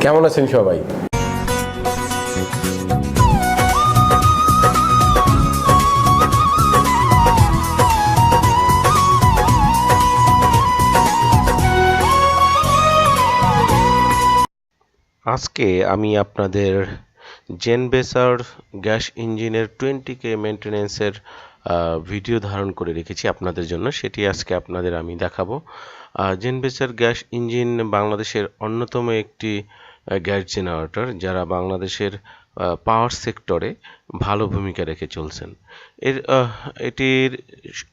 কেমন আছেন সবাই? আজকে আমি আপনাদের জেনবেসার গ্যাস ইঞ্জিনের 20K মেনটেন্যান্সের ভিডিও ধারণ করে রেখেছি আপনাদের জন্য। সেটি আজকে আপনাদের আমি দেখাবো। জেনবেসার গ্যাস ইঞ্জিন বাংলাদেশের অন্যতম একটি গ্যাস জেনারেটর, যারা বাংলাদেশের পাওয়ার সেক্টরে ভালো ভূমিকা রেখে চলছেন। এটির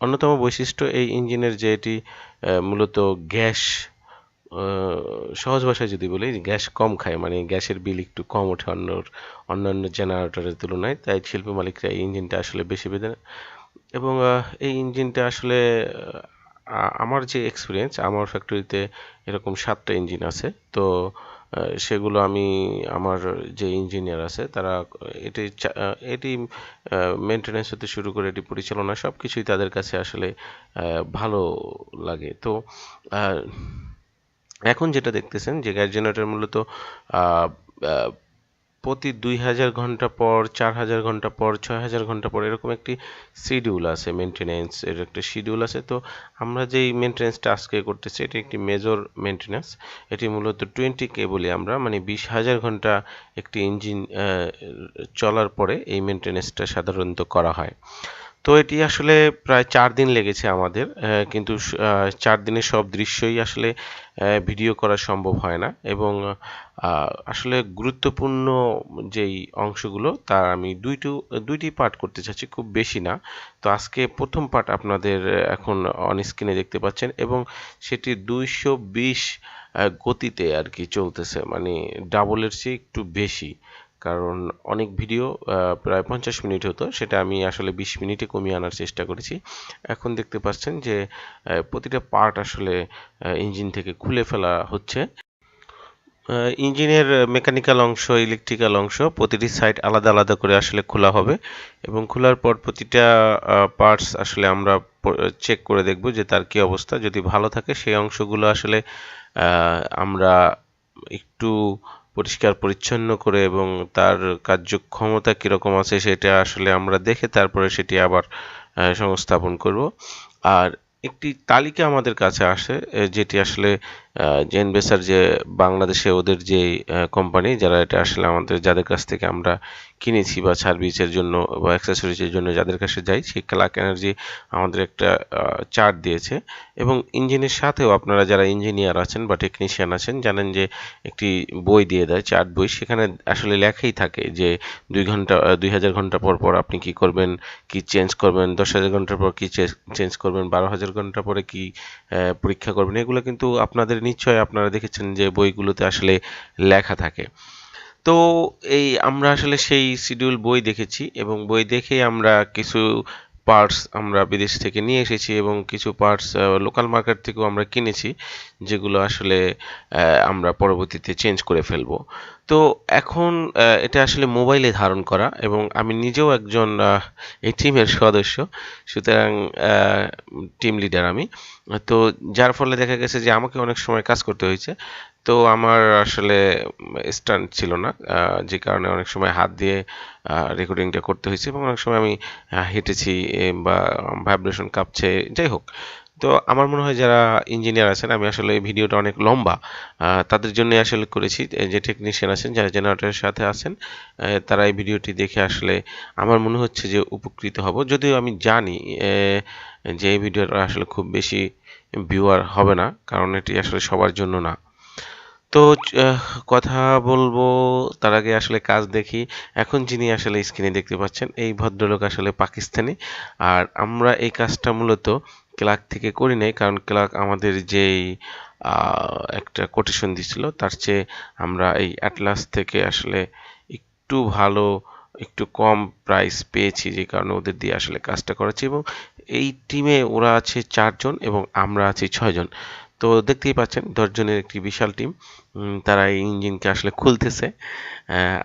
অন্যতম বৈশিষ্ট্য এই ইঞ্জিনের যে এটি মূলত গ্যাস, সহজ ভাষায় যদি বলি, গ্যাস কম খায়, মানে গ্যাসের বিল একটু কম ওঠে অন্যান্য জেনারেটরের তুলনায়। তাই শিল্প মালিকরা এই ইঞ্জিনটা আসলে বেশি বেঁধে, এবং এই ইঞ্জিনটা আসলে আমার যে এক্সপিরিয়েন্স, আমার ফ্যাক্টরিতে এরকম 7টা ইঞ্জিন আছে। তো সেগুলো আমি, আমার যে ইঞ্জিনিয়ার আছে তারা এটি মেনটেন্যান্স হতে শুরু করে এটি পরিচালনা সব কিছুই তাদের কাছে আসলে ভালো লাগে। তো এখন যেটা দেখতেছেন যে গ্যাস জেনারেটর মূলত প্রতি 2000 ঘন্টা পর, 4000 ঘন্টা পর, 6000 ঘন্টা পর এরকম একটি শিডিউল আছে, মেনটেন্যান্স এর একটা শিডিউল আছে। তো আমরা যেই মেনটেন্যান্সটা আজকে করতেছি এটি একটি মেজর মেনটেন্যান্স। এটি মূলত 20K বলি আমরা, মানে 20,000 ঘন্টা একটি ইঞ্জিন চলার পরে এই মেনটেন্যান্সটা সাধারণত করা হয়। তো এটি আসলে প্রায় 4 দিন লেগেছে আমাদের, কিন্তু 4 দিনের সব দৃশ্যই আসলে ভিডিও করা সম্ভব হয় না, এবং আসলে গুরুত্বপূর্ণ যেই অংশগুলো তার আমি দুইটি পার্ট করতে চাচ্ছি, খুব বেশি না। তো আজকে প্রথম পার্ট আপনাদের এখন অন স্ক্রিনে দেখতে পাচ্ছেন, এবং সেটি 220 গতিতে আর কি চলতেছে, মানে ডাবলের চেয়ে একটু বেশি। কারণ অনেক ভিডিও প্রায় 50 মিনিট হতো, সেটা আমি আসলে 20 মিনিটে কমিয়ে আনার চেষ্টা করেছি। এখন দেখতে পাচ্ছেন যে প্রতিটা পার্ট আসলে ইঞ্জিন থেকে খুলে ফেলা হচ্ছে। ইঞ্জিনের মেকানিক্যাল অংশ, ইলেকট্রিক্যাল অংশ প্রতিটি সাইড আলাদা আলাদা করে আসলে খোলা হবে, এবং খোলার পর প্রতিটা পার্টস আসলে আমরা চেক করে দেখব যে তার কি অবস্থা। যদি ভালো থাকে সেই অংশগুলো আসলে আমরা একটু পরিষ্কার পরিচ্ছন্ন করে এবং তার কার্যক্ষমতা কীরকম আছে সেটা আসলে আমরা দেখে তারপরে সেটি আবার সংস্থাপন করব। আর একটি তালিকা আমাদের কাছে আসে, যেটি আসলে জেনবেসার যে বাংলাদেশে ওদের যে কোম্পানি, যারা এটা আসলে আমাদের, যাদের কাছ থেকে আমরা কিনেছি বা সার্ভিসের জন্য বা অ্যাক্সেসরিজের জন্য যাদের কাছে যাই, সেই ক্লার্ক এনার্জি আমাদের একটা চার্ট দিয়েছে। এবং ইঞ্জিনের সাথেও আপনারা যারা ইঞ্জিনিয়ার আছেন বা টেকনিশিয়ান আছেন জানেন যে একটি বই দিয়ে দেয়, চার্ট বই। সেখানে আসলে লেখাই থাকে যে 2000 ঘন্টা পর পর আপনি কি করবেন, কি চেঞ্জ করবেন, 10,000 ঘন্টা পর কি চেঞ্জ করবেন, 12,000 ঘন্টা পরে কি পরীক্ষা করবেন। এগুলো কিন্তু আপনাদের নিশ্চয় আপনারা দেখেছেন যে বইগুলোতে আসলে লেখা থাকে। তো এই আমরা আসলে সেই শিডিউল বই দেখেছি, এবং বই দেখেই আমরা কিছু পার্টস আমরা বিদেশ থেকে নিয়ে এসেছি, এবং কিছু পার্টস লোকাল মার্কেট থেকেও আমরা কিনেছি, যেগুলো আসলে আমরা পরবর্তীতে চেঞ্জ করে ফেলবো। তো এখন এটা আসলে মোবাইলে ধারণ করা, এবং আমি নিজেও একজন এই টিমের সদস্য, সুতরাং টিম লিডার আমি। তো যার ফলে দেখা গেছে যে আমাকে অনেক সময় কাজ করতে হয়েছে। তো আমার আসলে স্ট্যান্ড ছিল না, যে কারণে অনেক সময় হাত দিয়ে রেকর্ডিংটা করতে হয়েছে, এবং অনেক সময় আমি হেঁটেছি বা ভাইব্রেশন কাঁপছে, যাই হোক। তো আমার মনে হয় যারা ইঞ্জিনিয়ার আছেন, আমি আসলে এই ভিডিওটা অনেক লম্বা, তাদের জন্য আসলে করেছি। যে টেকনিশিয়ান আছেন, যারা জেনারেটরের সাথে আছেন, তারা এই ভিডিওটি দেখে আসলে আমার মনে হচ্ছে যে উপকৃত হব। যদিও আমি জানি যে এই ভিডিওটা আসলে খুব বেশি ভিউয়ার হবে না, কারণ এটি আসলে সবার জন্য না। তো কথা বলবো তার আগে আসলে কাজ দেখি। এখন যিনি আসলে স্ক্রিনে দেখতে পাচ্ছেন এই ভদ্রলোক আসলে পাকিস্তানি, আর আমরা এই কাজটা মূলত ক্লার্ক থেকে করি নাই, কারণ ক্লার্ক আমাদের যেই একটা কোটেশন দিছিল তার চেয়ে আমরা এই অ্যাটলাস থেকে আসলে একটু ভালো, একটু কম প্রাইস পেয়েছি, যে কারণে ওদের দিয়ে আসলে কাজটা করাচ্ছি। এবং এই টিমে ওরা আছে 4 জন এবং আমরা আছি 6 জন। তো দেখতেই পাচ্ছেন 10 জনের একটি বিশাল টিম, তারা এই ইঞ্জিনকে আসলে খুলতেছে।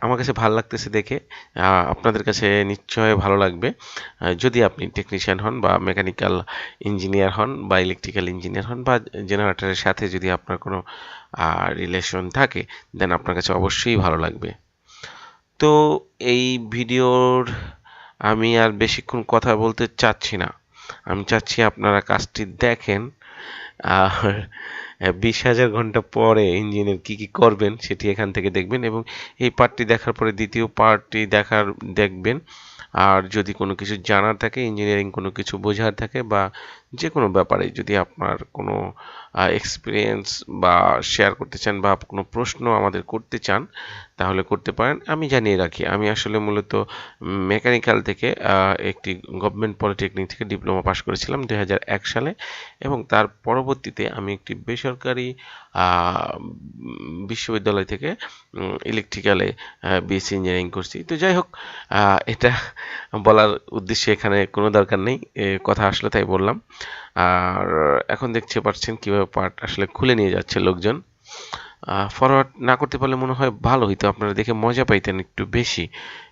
আমার কাছে ভালো লাগতেছে দেখে, আপনাদের কাছে নিশ্চয় ভালো লাগবে। যদি আপনি টেকনিশিয়ান হন বা মেকানিক্যাল ইঞ্জিনিয়ার হন বা ইলেকট্রিক্যাল ইঞ্জিনিয়ার হন বা জেনারেটরের সাথে যদি আপনার কোনো রিলেশন থাকে, দেন আপনার কাছে অবশ্যই ভালো লাগবে। তো এই ভিডিওর আমি আর বেশিক্ষণ কথা বলতে চাচ্ছি না, আমি চাচ্ছি আপনারা কাজটি দেখেন, আর 20,000 ঘন্টা পরে ইঞ্জিনের কি কি করবেন সেটি এখান থেকে দেখবেন, এবং এই পার্টটি দেখার পরে দ্বিতীয় পার্টটি দেখবেন। আর যদি কোনো কিছু জানার থাকে, ইঞ্জিনিয়ারিং কোনো কিছু বোঝার থাকে, বা যে কোনো ব্যাপারে যদি আপনার কোনো এক্সপিরিয়েন্স বা শেয়ার করতে চান বা কোনো প্রশ্ন আমাদের করতে চান, তাহলে করতে পারেন। আমি জানিয়ে রাখি, আমি আসলে মূলত মেকানিক্যাল থেকে একটি গভর্নমেন্ট পলিটেকনিক থেকে ডিপ্লোমা পাশ করেছিলাম 2001 সালে, এবং তার পরবর্তীতে আমি একটি বেসরকারি বিশ্ববিদ্যালয় থেকে ইলেকট্রিক্যালে বিএসসি ইঞ্জিনিয়ারিং করছি। তো যাই হোক, এটা বলার উদ্দেশ্যে এখানে কোনো দরকার নেই, কথা আসলে তাই বললাম। আর এখন দেখতে পাচ্ছেন কিভাবে পার্ট আসলে খুলে নিয়ে যাচ্ছে লোকজন। ফরওয়ার্ড না করতে পারলে মনে হয় ভালো হইতো, আপনারা দেখে মজা পাইতেন একটু বেশি,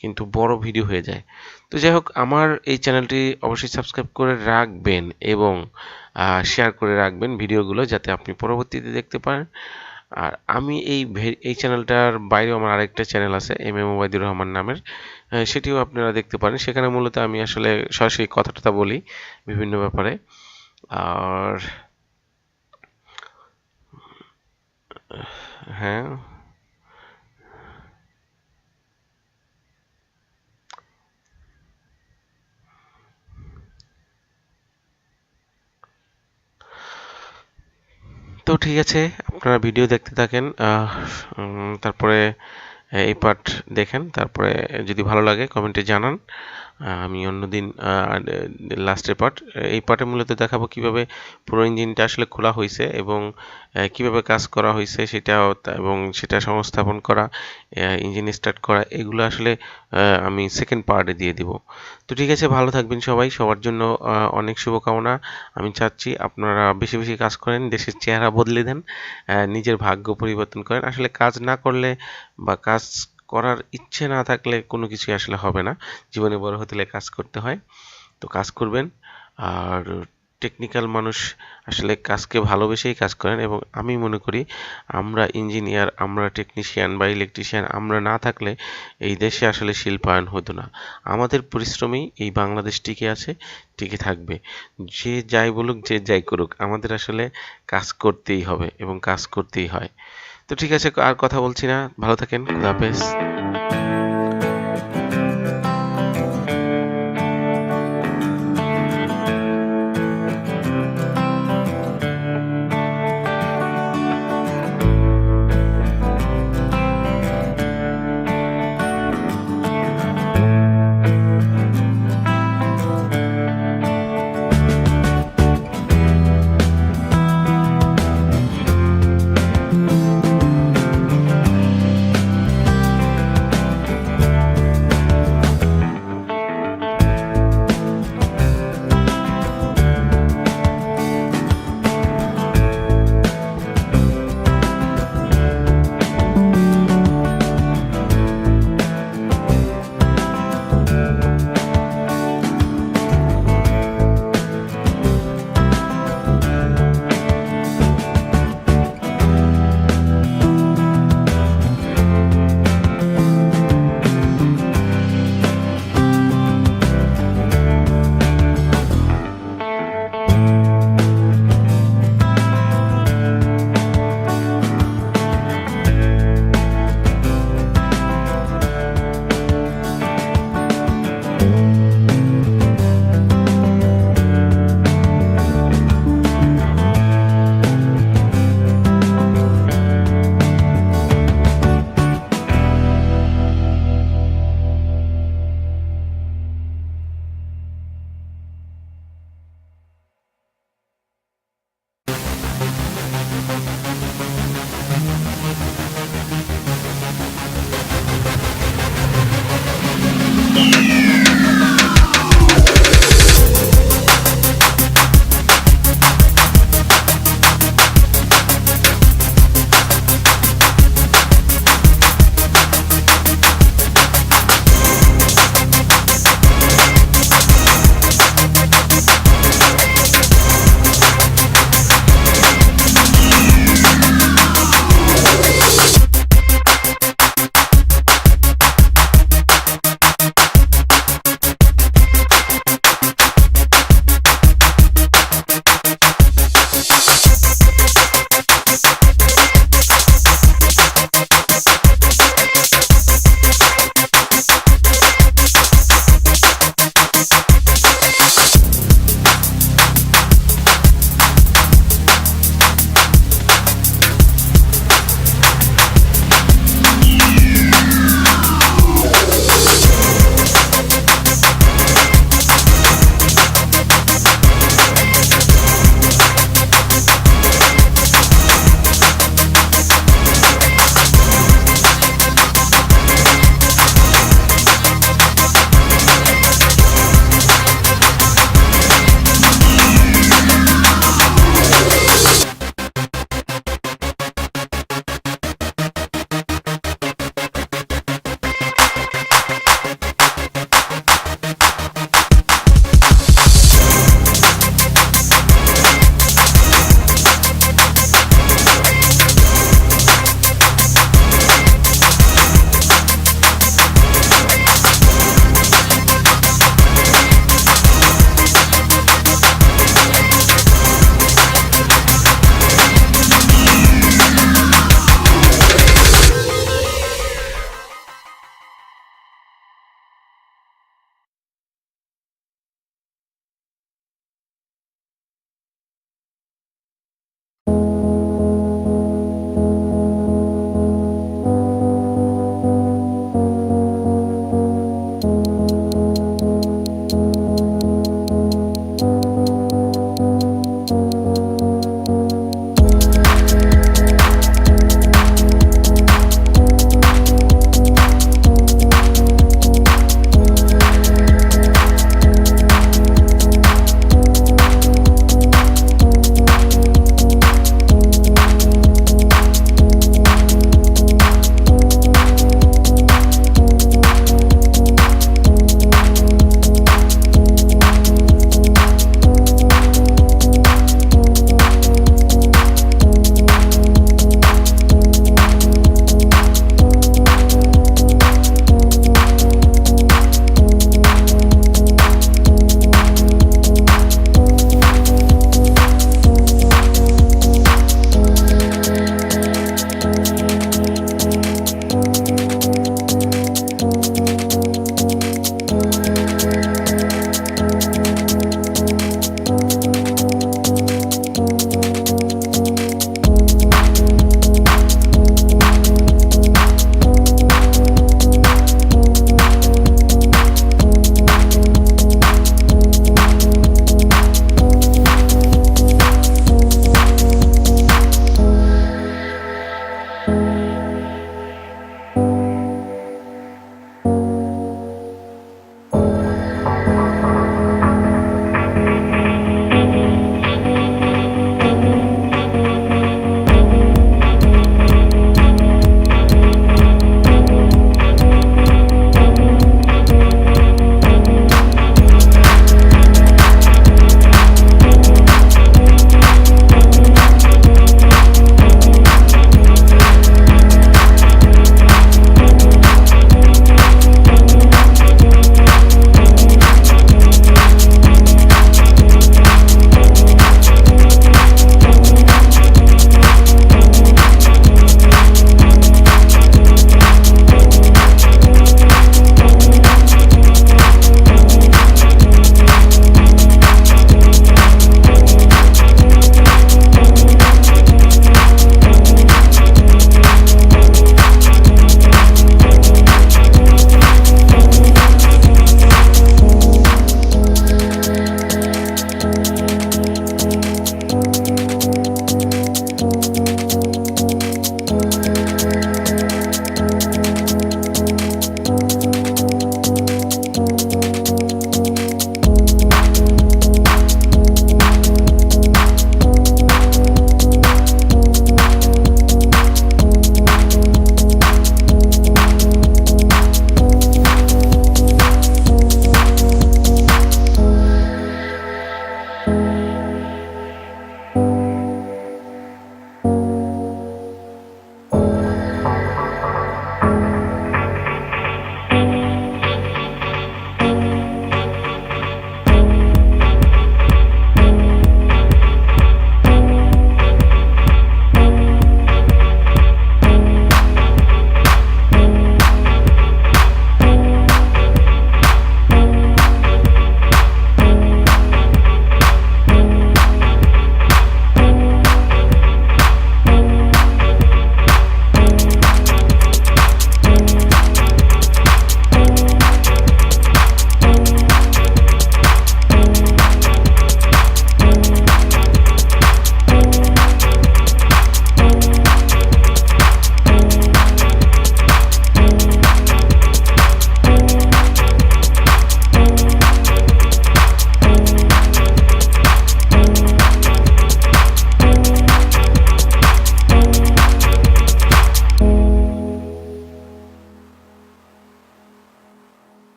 কিন্তু বড় ভিডিও হয়ে যায়। তো যাই হোক, আমার এই চ্যানেলটি অবশ্যই সাবস্ক্রাইব করে রাখবেন এবং শেয়ার করে রাখবেন ভিডিওগুলো, যাতে আপনি পরবর্তীতে দেখতে পারেন। আর আমি এই চ্যানেলটার বাইরেও আমার আরেকটা চ্যানেল আছে, এম ওবায়দুর রহমান নামের, সেটিও আপনারা দেখতে পারেন। সেখানে মূলত আমি আসলে সরাসরি কথা বলি বিভিন্ন ব্যাপারে। আর হ্যাঁ, তো ঠিক আছে, আপনারা ভিডিও দেখতে থাকেন, তারপরে এই পার্ট দেখেন, তারপরে যদি ভালো লাগে কমেন্টে জানান। আমি অন্যদিন লাস্টের পার্ট, এই পার্টে মূলত দেখাবো কিভাবে পুরো ইঞ্জিনটা আসলে খোলা হয়েছে এবং কিভাবে কাজ করা হয়েছে সেটাও, এবং সেটা সংস্থাপন করা, ইঞ্জিন স্টার্ট করা, এগুলো আসলে আমি সেকেন্ড পার্টে দিয়ে দিব। তো ঠিক আছে, ভালো থাকবেন সবাই, সবার জন্য অনেক শুভকামনা। আমি চাচ্ছি আপনারা বেশি বেশি কাজ করেন, দেশের চেহারা বদলে দেন, নিজের ভাগ্য পরিবর্তন করেন। আসলে কাজ না করলে বা কাজ করার ইচ্ছে না থাকলে কোনো কিছুই আসলে হবে না। জীবনে বড় হতে হলে কাজ করতে হয়, তো কাজ করবেন। আর টেকনিক্যাল মানুষ আসলে কাজকে ভালোবেসেই কাজ করেন, এবং আমি মনে করি আমরা ইঞ্জিনিয়ার, আমরা টেকনিশিয়ান বা ইলেকট্রিশিয়ান আমরা না থাকলে এই দেশে আসলে শিল্পায়ন হতো না। আমাদের পরিশ্রমেই এই বাংলাদেশ টিকে আছে, টিকে থাকবে। যে যাই বলুক, যে যাই করুক, আমাদের আসলে কাজ করতেই হবে এবং কাজ করতেই হয়। তো ঠিক আছে, আর কথা বলছি না, ভালো থাকেন, খুদা হাফেজ।